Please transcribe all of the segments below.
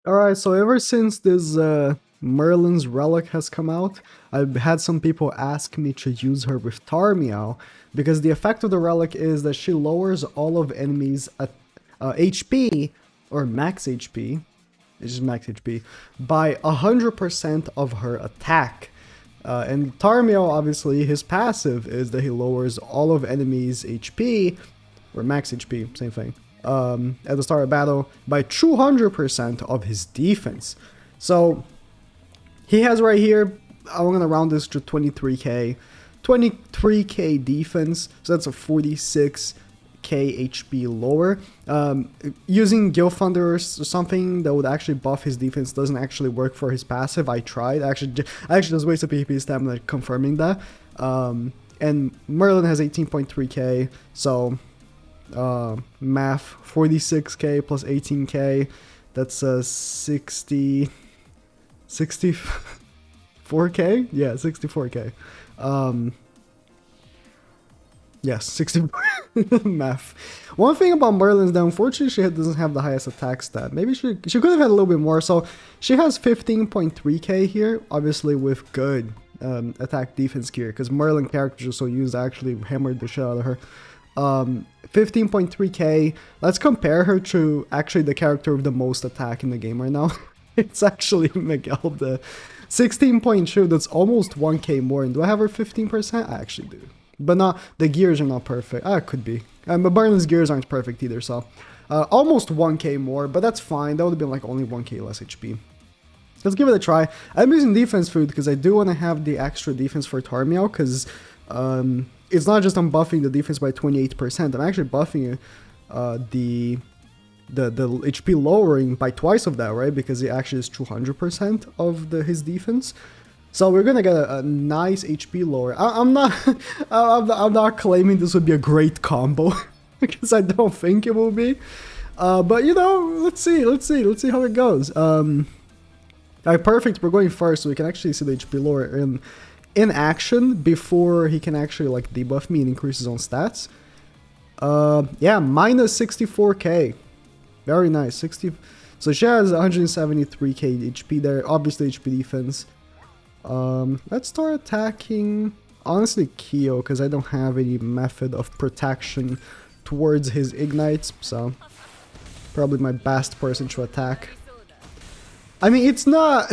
Alright, so ever since this Merlin's Relic has come out, I've had some people ask me to use her with TARMIEL, because the effect of the Relic is that she lowers all of enemies' HP, or max HP, it's just max HP, by 100% of her attack. And TARMIEL, obviously, his passive is that he lowers all of enemies' HP, or max HP, same thing, at the start of battle by 200% of his defense. So he has right here, I'm gonna round this to 23k, 23k defense, so that's a 46k HP lower. Using Guild Thunder or something that would actually buff his defense doesn't actually work for his passive. I tried, I actually just wasted PvP stamina confirming that. And Merlin has 18.3k, so math, 46k plus 18k, that's 64k, yeah, 64k. Yes, 64 math. One thing about Merlin is that unfortunately she doesn't have the highest attack stat. Maybe she could have had a little bit more. So she has 15.3k here, obviously with good attack defense gear, because Merlin characters are so used, I actually hammered the shit out of her. 15.3k. Let's compare her to actually the character with the most attack in the game right now. It's actually Miguel, the 16.2. That's almost 1k more. And do I have her 15%? I actually do. But not, the gears are not perfect. It could be. But Merlin's gears aren't perfect either, so almost 1k more, but that's fine. That would have been like only 1k less HP. Let's give it a try. I'm using defense food because I do want to have the extra defense for Tarmiel, because it's not just I'm buffing the defense by 28%, I'm actually buffing the HP lowering by twice of that, right? Because it actually is 200% of his defense. So we're gonna get a nice HP lower. I'm not claiming this would be a great combo because I don't think it will be. But you know, let's see how it goes. Alright, perfect. We're going first, so we can actually see the HP lower in action before he can actually like debuff me and increase his own stats. Yeah, minus 64k. Very nice. 60. So she has 173k HP there. Obviously HP defense. Let's start attacking, honestly, Kyo, because I don't have any method of protection towards his ignites, so probably my best person to attack. I mean, it's not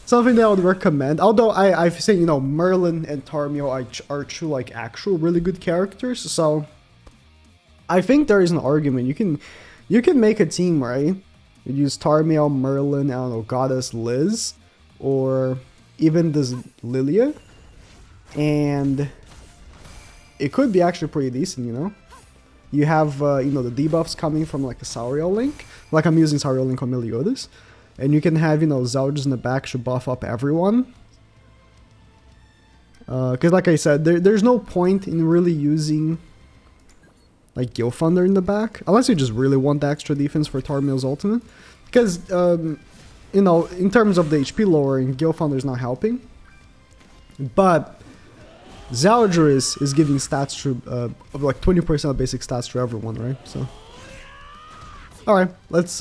something that I would recommend, although I've seen, you know, Merlin and Tarmiel are two, like, actual really good characters, so I think there is an argument. You can make a team, right? You use Tarmiel, Merlin, I don't know, Goddess Liz, or even this Lilia, and it could be actually pretty decent, you know? You have, you know, the debuffs coming from, like, a Sauriel Link, like I'm using Sauriel Link on Meliodas, and you can have, you know, Zeldris in the back should buff up everyone. Because, like I said, there's no point in really using, like, Guild Thunder in the back, unless you just really want the extra defense for Tarmiel's ultimate, because, you know, in terms of the HP lowering, Guild Thunder is not helping. But Zeldris is giving stats to, of like 20% of basic stats to everyone, right? So, alright, let's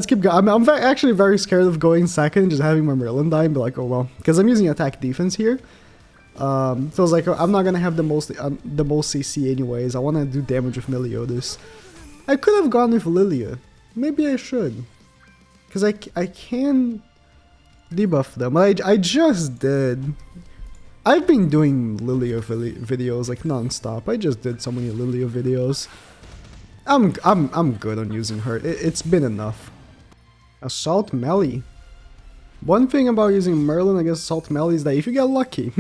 keep going. I'm actually very scared of going second, just having my Merlin die and be like, oh well, because I'm using attack defense here. So it's like, I'm not gonna have the most CC anyways. I want to do damage with Meliodas. I could have gone with Lilia. Maybe I should. Because I can debuff them. I just did. I've been doing Lilia videos like non-stop. I just did so many Lilia videos. I'm good on using her. It's been enough. Assault melee. One thing about using Merlin against Assault melee is that if you get lucky,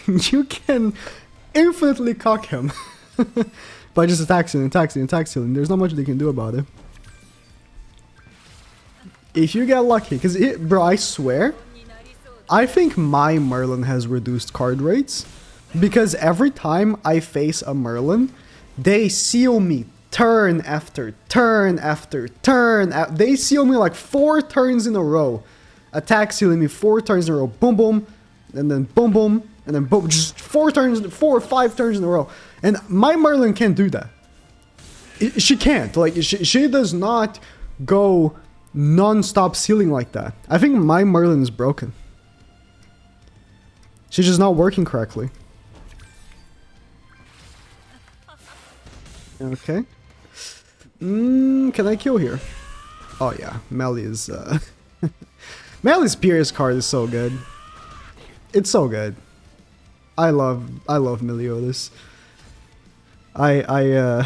you can infinitely cock him by just attack stealing. There's not much they can do about it. If you get lucky, because bro, I swear, I think my Merlin has reduced card rates, because every time I face a Merlin, they seal me turn after turn after turn. They seal me like 4 turns in a row. Attack sealing me 4 turns in a row. Boom, boom, and then boom, boom, and then boom. Just 4 or 5 turns in a row. And my Merlin can't do that. She can't. Like, she does not go non-stop sealing like that. I think my Merlin is broken. She's just not working correctly. Okay. Can I kill here? Oh yeah, Melly's Melly's Pierce card is so good. It's so good. I love Meliodas. I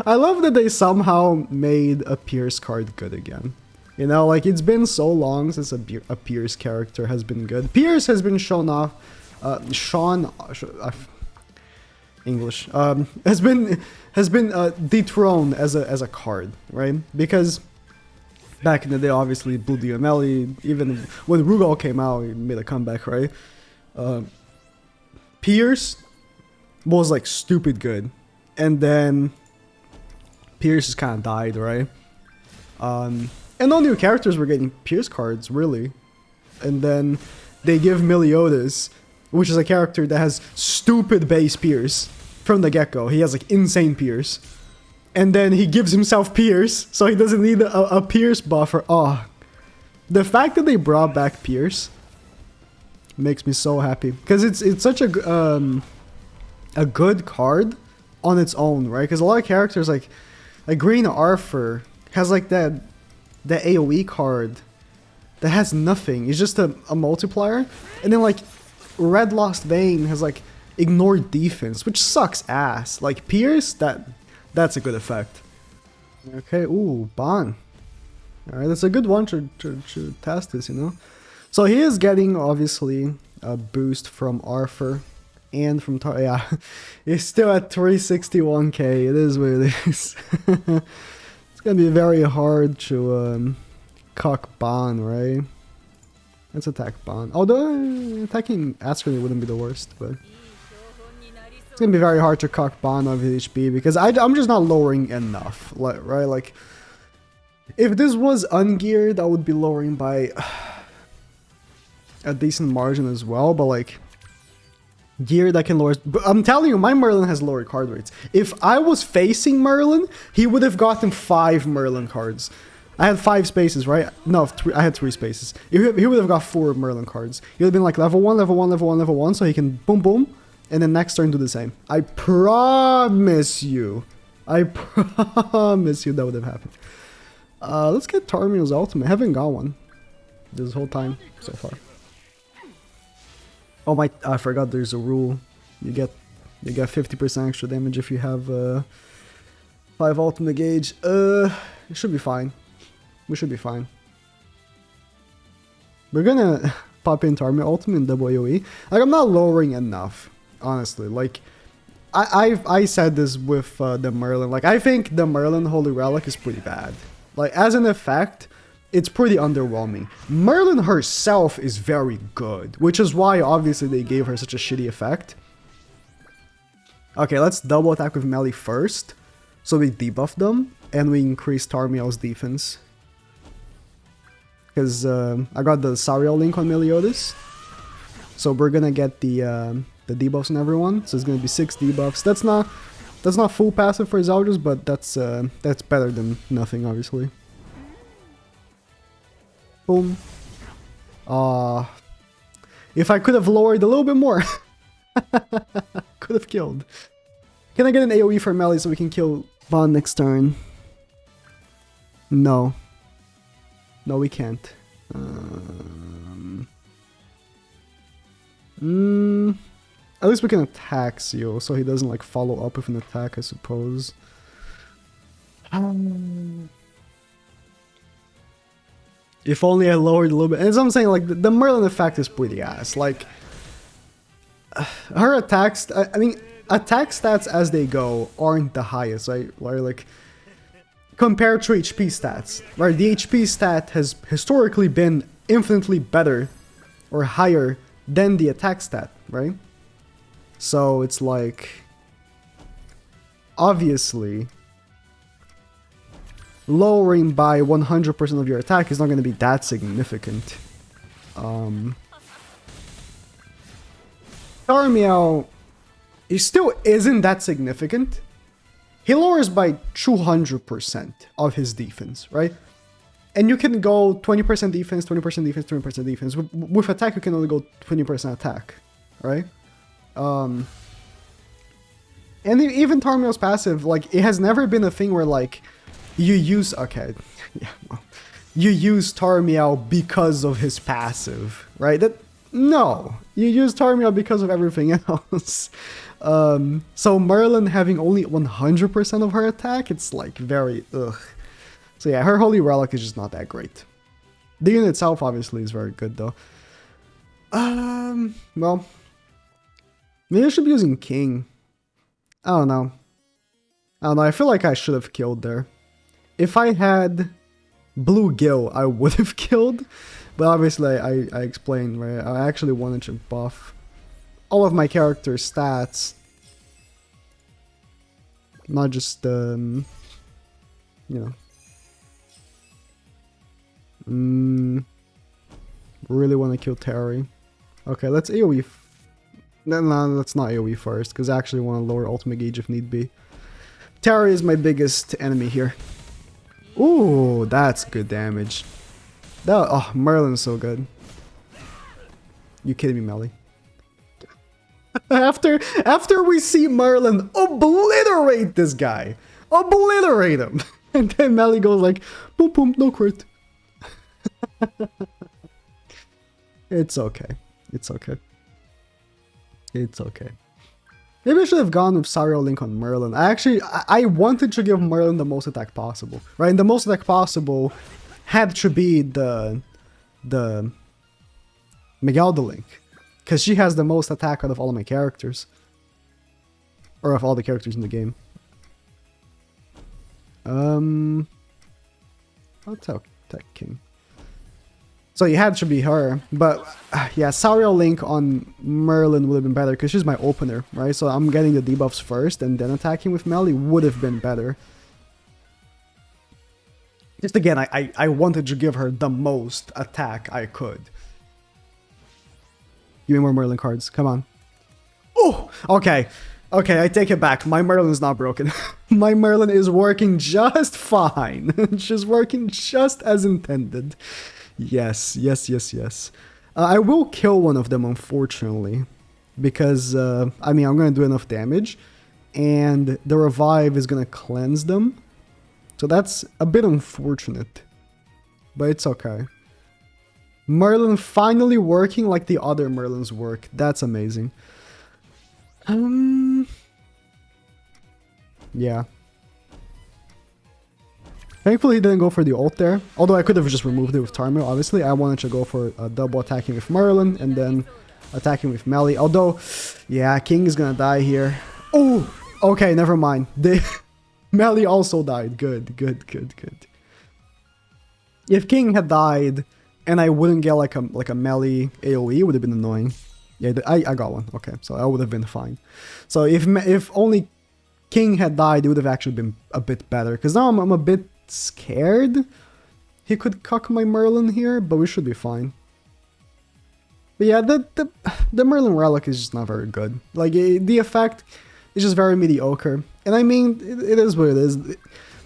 I love that they somehow made a Pierce card good again. You know, like, it's been so long since a Pierce character has been good. Pierce has been shown off, English, has been dethroned as a card, right? Because back in the day, obviously, Blue Diomelli, even when Rugal came out, he made a comeback, right? Pierce was like stupid good, and then Pierce just kind of died, right? And all new characters were getting Pierce cards, really. And then they give Meliodas, which is a character that has stupid base Pierce from the get-go. He has like insane Pierce. And then he gives himself Pierce, so he doesn't need a Pierce buffer. Oh, the fact that they brought back Pierce makes me so happy. Because it's such a good card on its own, right? Because a lot of characters, like Green Arthur, has like that AoE card that has nothing. It's just a multiplier. And then like Red Lost Vein has like ignored defense, which sucks ass. Like Pierce, that's a good effect. Okay, ooh, Ban. Alright, that's a good one to test this, you know? So he is getting, obviously, a boost from Arthur and from yeah, he's still at 361k. It is what it is. It's gonna be very hard to cuck Ban, right? Let's attack Ban. Although attacking Askerny wouldn't be the worst, but it's gonna be very hard to cuck Ban of his HP because I'm just not lowering enough, right? Like, if this was ungeared, I would be lowering by a decent margin as well, but like, geared I can lower. But I'm telling you, my Merlin has lower card rates. If I was facing Merlin, he would have gotten 5 Merlin cards. I had 5 spaces, right? No, I had 3 spaces. He would have got 4 Merlin cards. He would have been like level 1, level 1, level 1, level 1, so he can boom, boom, and then next turn do the same. I promise you. I promise you that would have happened. Let's get Tarmiel's ultimate. I haven't got one this whole time so far. Oh my, I forgot there's a rule. You get 50% extra damage if you have 5 ultimate gauge. It should be fine. We should be fine. We're gonna pop in Tarmiel ultimate in double AoE. Like, I'm not lowering enough, honestly. Like, I said this with the Merlin. Like, I think the Merlin Holy Relic is pretty bad. Like, as an effect, it's pretty underwhelming. Merlin herself is very good, which is why obviously they gave her such a shitty effect. Okay, let's double attack with melee first, so we debuff them, and we increase Tarmiel's defense. Because I got the Sariel link on Meliodas, so we're gonna get the debuffs on everyone. So it's gonna be 6 debuffs. That's not full passive for Zeldris, but that's better than nothing, obviously. Boom. If I could have lowered a little bit more, could have killed. Can I get an AoE for melee so we can kill Ban next turn? No. No, we can't. At least we can attack Seal, so he doesn't like follow up with an attack, I suppose. If only I lowered a little bit. And as I'm saying, like, the Merlin effect is pretty ass. Like, her attacks, I mean, attack stats as they go aren't the highest, right? Like, compared to HP stats, right? The HP stat has historically been infinitely better or higher than the attack stat, right? So it's like, obviously, lowering by 100% of your attack is not going to be that significant. Tarmiel, he still isn't that significant. he lowers by 200% of his defense, right? And you can go 20% defense, 20% defense, 20% defense. With attack, you can only go 20% attack, right? And even Tarmiel's passive, like, it has never been a thing where, like, you use... Okay, yeah, well, you use Tarmiel because of his passive, right? No, you use Tarmiel because of everything else. So Merlin having only 100% of her attack, it's, like, very... Ugh. So yeah, her Holy Relic is just not that great. The unit itself, obviously, is very good, though. Well... Maybe I should be using King. I don't know. I feel like I should have killed there. If I had Blue Gil, I would have killed. But obviously, I explained, right? I actually wanted to buff all of my character's stats. Not just, you know. Really want to kill Terry. Okay, let's AoE. No, let's not AoE first, because I actually want to lower ultimate gauge if need be. Terry is my biggest enemy here. Ooh, that's good damage. Oh, Merlin's so good. You kidding me, Melly? After we see Merlin obliterate this guy, obliterate him, and then Melly goes like, boom, boom, no crit. It's okay. It's okay. It's okay. Maybe I should have gone with Sariel Link on Merlin. I wanted to give Merlin the most attack possible, right? And the most attack possible had to be the Miguel the Link, because she has the most attack out of all of my characters, or of all the characters in the game. I'll tell Tech King. So it had to be her, but yeah, Sariel Link on Merlin would have been better because she's my opener, right? So I'm getting the debuffs first and then attacking with Melly would have been better. Just again, I wanted to give her the most attack I could. Give me more Merlin cards, come on. Oh, okay. Okay, I take it back. My Merlin is not broken. My Merlin is working just fine. She's working just as intended. Yes, yes, yes, yes. I will kill one of them, unfortunately, because, I mean, I'm going to do enough damage, and the revive is going to cleanse them. So that's a bit unfortunate, but it's okay. Merlin finally working like the other Merlins work. That's amazing. Yeah. Thankfully he didn't go for the ult there, although I could have just removed it with Tarmiel, obviously. I wanted to go for a double attacking with Merlin and then attacking with Melly, although, yeah, King is gonna die here. Oh, okay, never mind. Melly also died. Good, good, good, good. If King had died and I wouldn't get like a Melly AoE, it would have been annoying. Yeah, I got one. Okay, so that would have been fine. So if only King had died, it would have actually been a bit better, because now I'm a bit scared he could cuck my Merlin here, but we should be fine. But yeah, the Merlin Relic is just not very good. Like, the effect is just very mediocre. And I mean, it is what it is.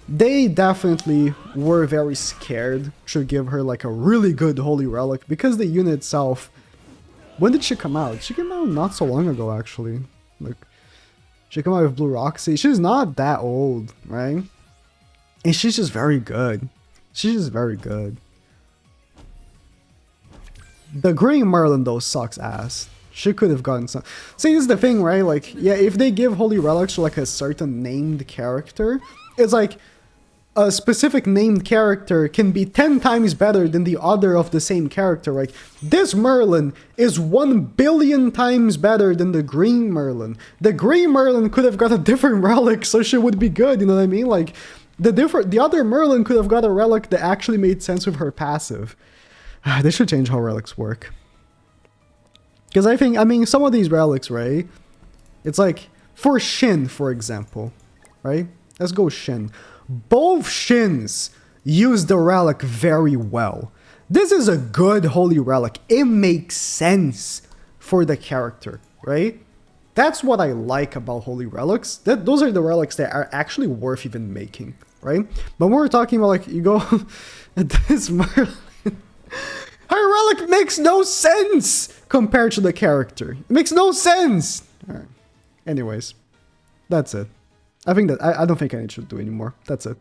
They definitely were very scared to give her like a really good Holy Relic, because the unit itself... When did she come out? She came out not so long ago, actually. Like, she came out with Blue Roxy. She's not that old, right? And she's just very good. She's just very good. The Green Merlin, though, sucks ass. She could have gotten some... See, this is the thing, right? Like, yeah, if they give Holy Relics to, like, a certain named character, it's like... A specific named character can be 10 times better than the other of the same character, right? This Merlin is 1 billion times better than the Green Merlin. The Green Merlin could have got a different relic, so she would be good, you know what I mean? Like, the other Merlin could have got a relic that actually made sense with her passive. They should change how relics work. Because I mean, some of these relics, right? It's like, for Shin, for example, right? Let's go Shin. Both Shins use the relic very well. This is a good Holy Relic. It makes sense for the character, right? That's what I like about Holy Relics. Those are the relics that are actually worth even making, right? But when we're talking about, like, you go at this Merlin, her relic makes no sense compared to the character. It makes no sense. All right. Anyways, that's it. I think that I don't think I need to do anymore. That's it.